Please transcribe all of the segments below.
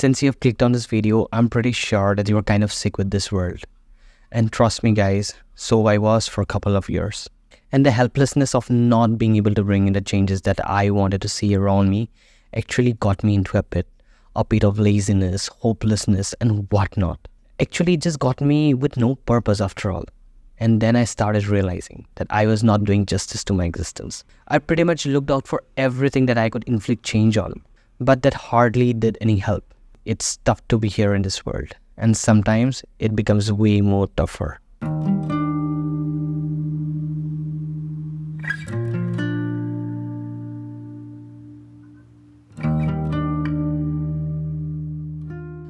Since you have clicked on this video, I'm pretty sure that you're kind of sick with this world. And trust me guys, so I was for a couple of years. And the helplessness of not being able to bring in the changes that I wanted to see around me actually got me into a pit of laziness, hopelessness and whatnot. Actually, it just got me with no purpose after all. And then I started realizing that I was not doing justice to my existence. I pretty much looked out for everything that I could inflict change on, but that hardly did any help. It's tough to be here in this world, and sometimes it becomes way more tougher.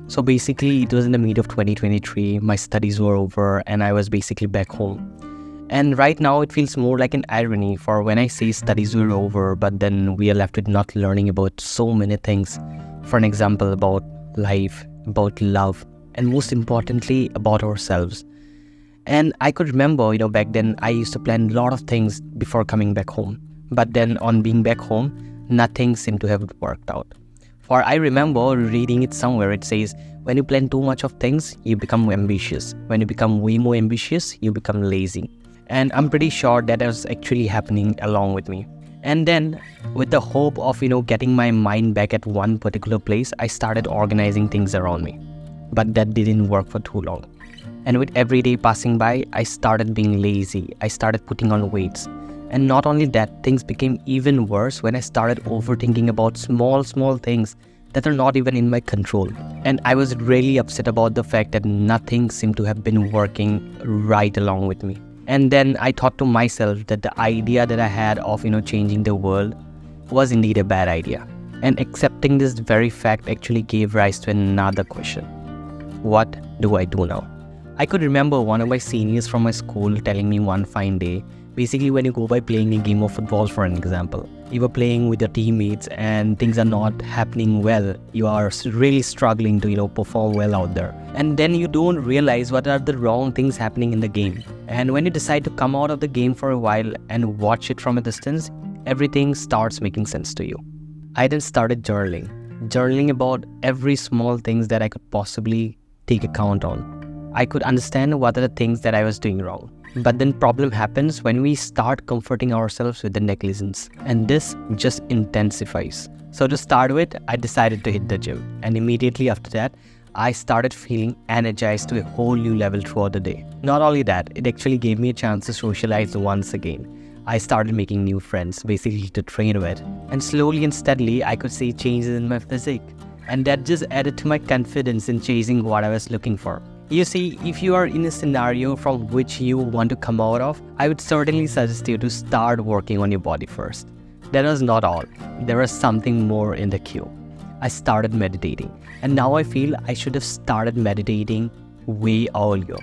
So basically, it was in the mid of 2023, my studies were over and I was basically back home. And right now it feels more like an irony for when I say studies were over, but then we are left with not learning about so many things. For an example, about life, about love, and most importantly, about ourselves. And I could remember, back then I used to plan a lot of things before coming back home. But then on being back home, nothing seemed to have worked out. For I remember reading it somewhere, it says, when you plan too much of things, you become ambitious. When you become way more ambitious, you become lazy. And I'm pretty sure that was actually happening along with me. And then with the hope of, getting my mind back at one particular place, I started organizing things around me. But that didn't work for too long. And with every day passing by, I started being lazy. I started putting on weights. And not only that, things became even worse when I started overthinking about small things that are not even in my control. And I was really upset about the fact that nothing seemed to have been working right along with me. And then I thought to myself that the idea that I had of, changing the world was indeed a bad idea. And accepting this very fact actually gave rise to another question. What do I do now? I could remember one of my seniors from my school telling me one fine day, basically when you go by playing a game of football, for an example, you were playing with your teammates and things are not happening well. You are really struggling to, perform well out there. And then you don't realize what are the wrong things happening in the game. And when you decide to come out of the game for a while and watch it from a distance, everything starts making sense to you. I then started journaling about every small things that I could possibly take account on. I could understand what are the things that I was doing wrong. But then problem happens when we start comforting ourselves with the negligence, and this just intensifies. So to start with, I decided to hit the gym, and immediately after that, I started feeling energized to a whole new level throughout the day. Not only that, it actually gave me a chance to socialize once again. I started making new friends, basically to train with, and slowly and steadily, I could see changes in my physique. And that just added to my confidence in chasing what I was looking for. You see, if you are in a scenario from which you want to come out of, I would certainly suggest you to start working on your body first. That was not all. There was something more in the queue. I started meditating, and now I feel I should have started meditating way earlier.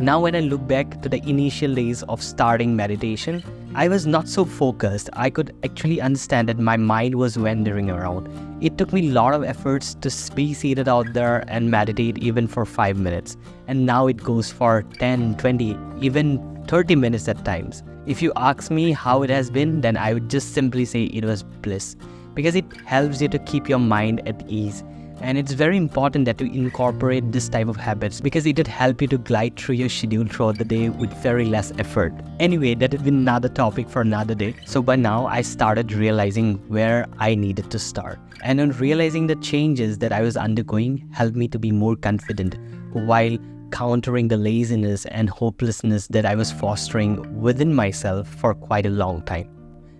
Now when I look back to the initial days of starting meditation, I was not so focused. I could actually understand that my mind was wandering around. It took me a lot of efforts to be seated out there and meditate even for 5 minutes. And now it goes for 10, 20, even 30 minutes at times. If you ask me how it has been, then I would just simply say it was bliss. Because it helps you to keep your mind at ease. And it's very important that you incorporate this type of habits because it would help you to glide through your schedule throughout the day with very less effort. Anyway, that would be another topic for another day. So by now, I started realizing where I needed to start. And on realizing the changes that I was undergoing helped me to be more confident while countering the laziness and hopelessness that I was fostering within myself for quite a long time.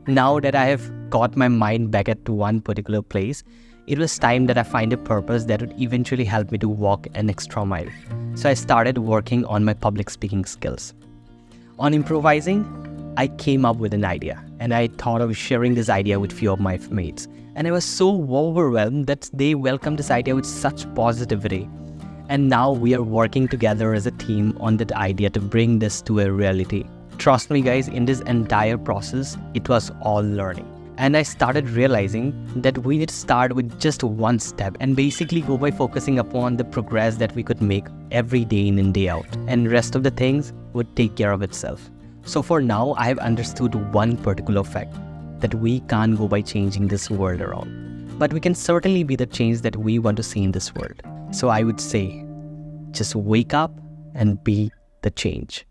Now that I have got my mind back at one particular place, it was time that I find a purpose that would eventually help me to walk an extra mile. So I started working on my public speaking skills. On improvising, I came up with an idea and I thought of sharing this idea with few of my mates. And I was so overwhelmed that they welcomed this idea with such positivity. And now we are working together as a team on that idea to bring this to a reality. Trust me guys, in this entire process, it was all learning. And I started realizing that we need to start with just one step and basically go by focusing upon the progress that we could make every day in and day out. And rest of the things would take care of itself. So for now, I have understood one particular fact, that we can't go by changing this world around. but we can certainly be the change that we want to see in this world. So I would say, just wake up and be the change.